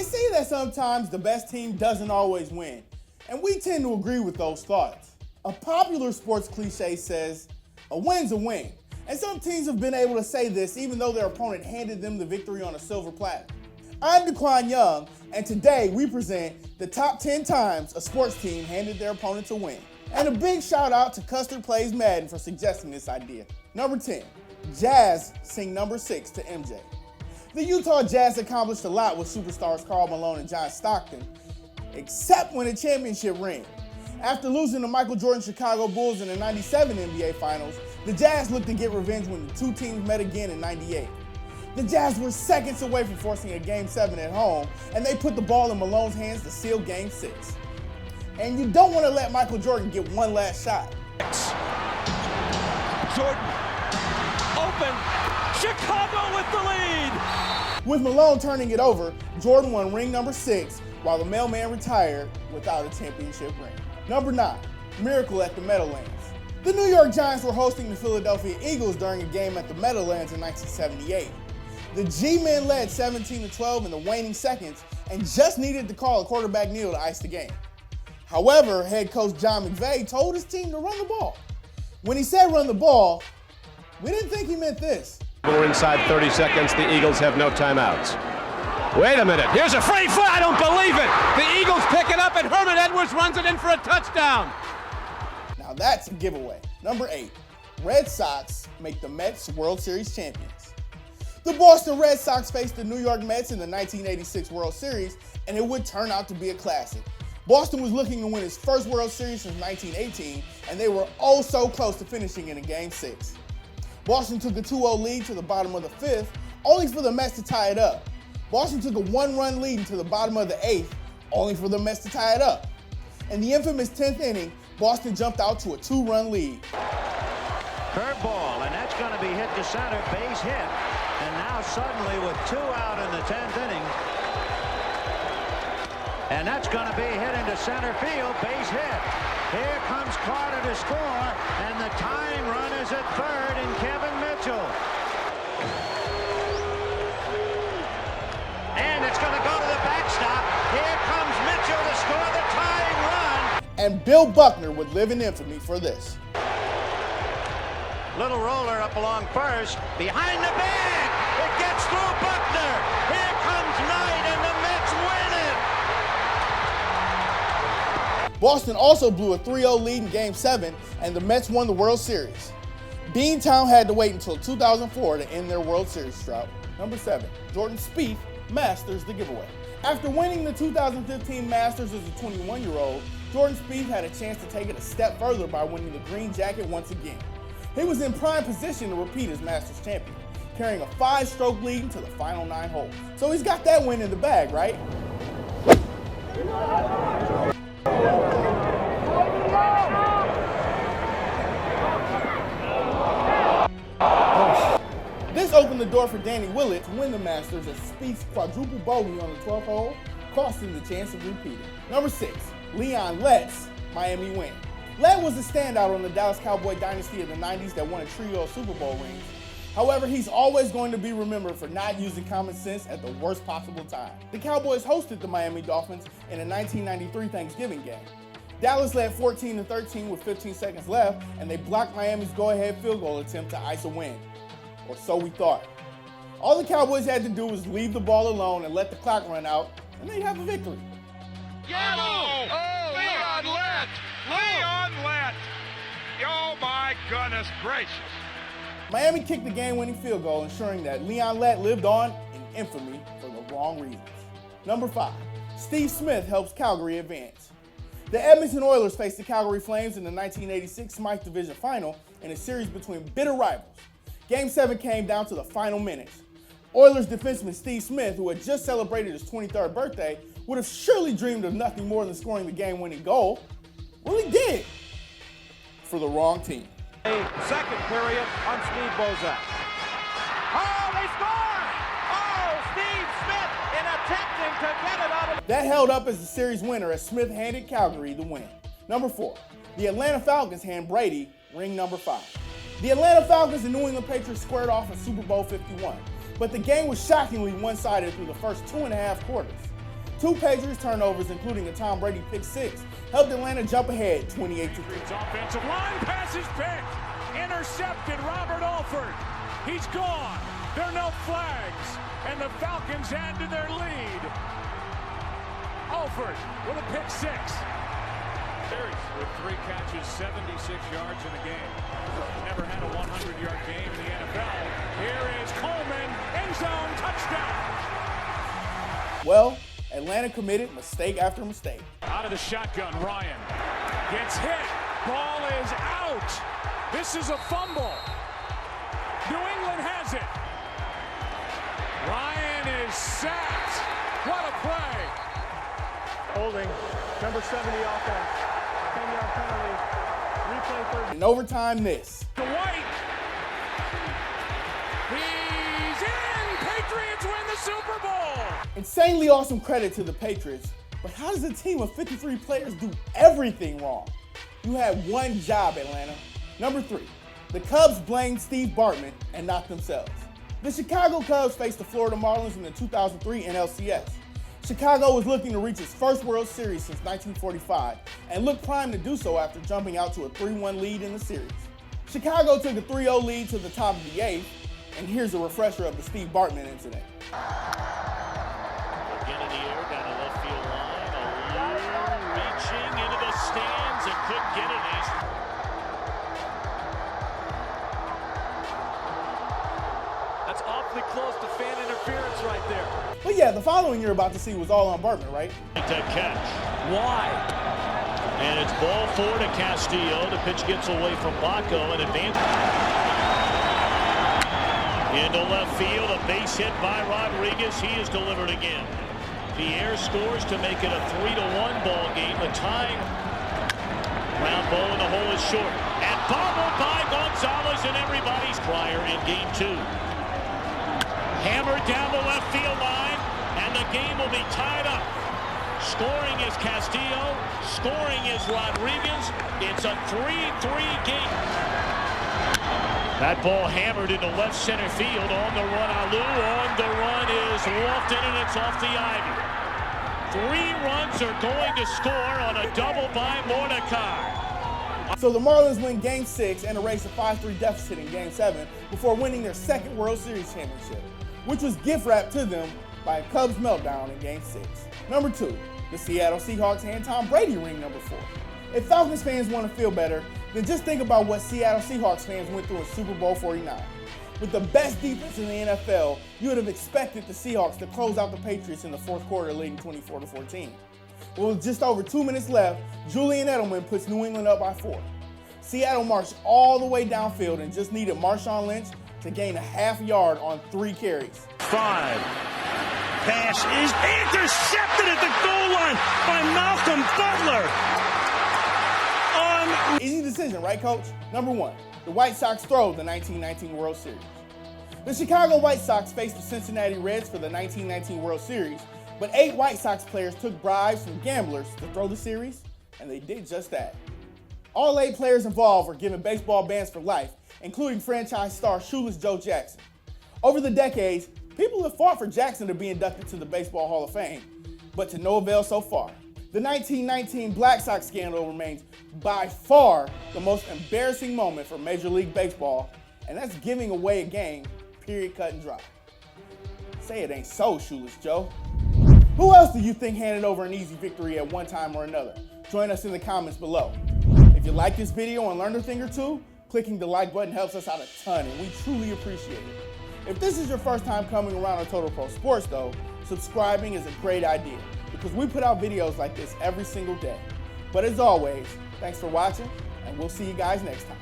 They say that sometimes the best team doesn't always win, and we tend to agree with those thoughts. A popular sports cliche says, a win's a win, and some teams have been able to say this even though their opponent handed them the victory on a silver platter. I'm DeQwan Young, and today we present the top 10 times a sports team handed their opponent a win. And a big shout out to Custard Plays Madden for suggesting this idea. Number 10, Jazz sing number 6 to MJ. The Utah Jazz accomplished a lot with superstars Karl Malone and John Stockton, except when a championship ring. After losing to Michael Jordan's Chicago Bulls in the '97 NBA Finals, the Jazz looked to get revenge when the two teams met again in '98. The Jazz were seconds away from forcing a Game 7 at home, and they put the ball in Malone's hands to seal Game 6. And you don't want to let Michael Jordan get one last shot. Jordan, open, Chicago with the lead! With Malone turning it over, Jordan won ring number 6, while the mailman retired without a championship ring. Number 9, miracle at the Meadowlands. The New York Giants were hosting the Philadelphia Eagles during a game at the Meadowlands in 1978. The G-men led 17-12 in the waning seconds and just needed to call a quarterback kneel to ice the game. However, head coach John McVay told his team to run the ball. When he said run the ball, we didn't think he meant this. We're inside 30 seconds. The Eagles have no timeouts. Wait a minute. Here's a free foot. I don't believe it. The Eagles pick it up and Herman Edwards runs it in for a touchdown. Now that's a giveaway. Number 8, Red Sox make the Mets World Series champions. The Boston Red Sox faced the New York Mets in the 1986 World Series, and it would turn out to be a classic. Boston was looking to win its first World Series since 1918, and they were oh so close to finishing in a Game 6. Boston took a 2-0 lead to the bottom of the 5th, only for the Mets to tie it up. Boston took a 1-run lead into the bottom of the 8th, only for the Mets to tie it up. In the infamous 10th inning, Boston jumped out to a 2-run lead. Curveball, and that's going to be hit to center, base hit. And now suddenly with 2 out in the 10th inning, and that's going to be hit into center field, base hit. Here comes Carter to score, and the tying run is at third in Kevin Mitchell. And it's going to go to the backstop. Here comes Mitchell to score the tying run. And Bill Buckner would live in infamy for this. Little roller up along first, behind the bag. It gets through Buckner. Here comes Knight, and the Mets win it. Boston also blew a 3-0 lead in Game 7, and the Mets won the World Series. Beantown had to wait until 2004 to end their World Series drought. Number 7, Jordan Spieth masters the giveaway. After winning the 2015 Masters as a 21-year-old, Jordan Spieth had a chance to take it a step further by winning the green jacket once again. He was in prime position to repeat as Masters champion, carrying a 5-stroke lead into the final 9 holes. So he's got that win in the bag, right? This opened the door for Danny Willett to win the Masters as Spieth's quadruple bogey on the 12th hole cost him the chance of repeating. Number 6, Lett's Miami win. Lett was a standout on the Dallas Cowboy dynasty of the 90s that won a trio of Super Bowl rings. However, he's always going to be remembered for not using common sense at the worst possible time. The Cowboys hosted the Miami Dolphins in a 1993 Thanksgiving game. Dallas led 14-13 with 15 seconds left, and they blocked Miami's go-ahead field goal attempt to ice a win. Or so we thought. All the Cowboys had to do was leave the ball alone and let the clock run out, and they'd have a victory. Yellow! Oh, Leon Lett! Leon Lett! Oh my goodness gracious! Miami kicked the game-winning field goal, ensuring that Leon Lett lived on in infamy for the wrong reasons. Number 5, Steve Smith helps Calgary advance. The Edmonton Oilers faced the Calgary Flames in the 1986 Smythe Division Final in a series between bitter rivals. Game 7 came down to the final minutes. Oilers defenseman Steve Smith, who had just celebrated his 23rd birthday, would have surely dreamed of nothing more than scoring the game-winning goal. Well, he did. For the wrong team. A second period on Steve Bozak. Oh, they score! Oh, Steve Smith in attempting to get it out of... That held up as the series winner as Smith handed Calgary the win. Number 4, the Atlanta Falcons hand Brady ring number 5. The Atlanta Falcons and New England Patriots squared off in Super Bowl 51, but the game was shockingly one-sided through the first 2.5 quarters. 2 Patriots turnovers, including a Tom Brady pick 6, helped Atlanta jump ahead 28-3. Offensive line pass is picked. Intercepted Robert Alford. He's gone. There are no flags. And the Falcons add to their lead. Alford with a pick 6. With 3 catches, 76 yards in a game. Never had a 100-yard game in the NFL. Here is Coleman, end zone, touchdown. Well, Atlanta committed mistake after mistake. Out of the shotgun, Ryan gets hit. Ball is out. This is a fumble. New England has it. Ryan is sacked. What a play. Holding, number 70 offense. 10-yard penalty. Replay third. In overtime, this. To White. He's in. Patriots win the Super Bowl. Insanely awesome credit to the Patriots, but how does a team of 53 players do everything wrong? You had one job, Atlanta. Number 3, the Cubs blamed Steve Bartman and not themselves. The Chicago Cubs faced the Florida Marlins in the 2003 NLCS. Chicago was looking to reach its first World Series since 1945 and looked primed to do so after jumping out to a 3-1 lead in the series. Chicago took a 3-0 lead to the top of the 8th, and here's a refresher of the Steve Bartman incident. Again in the air, down the left field line, reaching into the stands and couldn't get it. That's awfully close to fan interference right there. But yeah, the following you're about to see was all on Bartman, right? To catch. Why? And it's ball 4 to Castillo. The pitch gets away from Baco and advances. Into left field, a base hit by Rodriguez. He is delivered again. Pierre scores to make it a 3-1 ball game. The tying ground ball in the hole is short. And bobbled by Gonzalez and everybody's prior in game 2. Hammered down the left field line, and the game will be tied up. Scoring is Castillo. Scoring is Rodriguez. It's a 3-3 game. That ball hammered into left center field. On the run, Alou. On the run is Lofton, and it's off the ivy. 3 runs are going to score on a double by Mordecai. So the Marlins win Game 6 and erase a 5-3 deficit in Game 7 before winning their 2nd World Series championship, which was gift wrapped to them by a Cubs meltdown in Game 6. Number 2, the Seattle Seahawks hand Tom Brady ring number 4. If Falcons fans want to feel better, then just think about what Seattle Seahawks fans went through in Super Bowl 49. With the best defense in the NFL, you would have expected the Seahawks to close out the Patriots in the 4th quarter, leading 24-14. Well, with just over 2 minutes left, Julian Edelman puts New England up by 4. Seattle marched all the way downfield and just needed Marshawn Lynch to gain a half yard on 3 carries. 5. Pass is intercepted at the goal line by Malcolm Butler. Easy decision, right, Coach? Number 1, the White Sox throw the 1919 World Series. The Chicago White Sox faced the Cincinnati Reds for the 1919 World Series, but 8 White Sox players took bribes from gamblers to throw the series, and they did just that. All 8 players involved were given baseball bans for life, including franchise star Shoeless Joe Jackson. Over the decades, people have fought for Jackson to be inducted to the Baseball Hall of Fame, but to no avail so far. The 1919 Black Sox scandal remains by far the most embarrassing moment for Major League Baseball, and that's giving away a game, period, cut and dry. Say it ain't so, Shoeless Joe. Who else do you think handed over an easy victory at one time or another? Join us in the comments below. If you like this video and learned a thing or two, clicking the like button helps us out a ton, and we truly appreciate it. If this is your first time coming around on Total Pro Sports though, subscribing is a great idea because we put out videos like this every single day. But as always, thanks for watching, and we'll see you guys next time.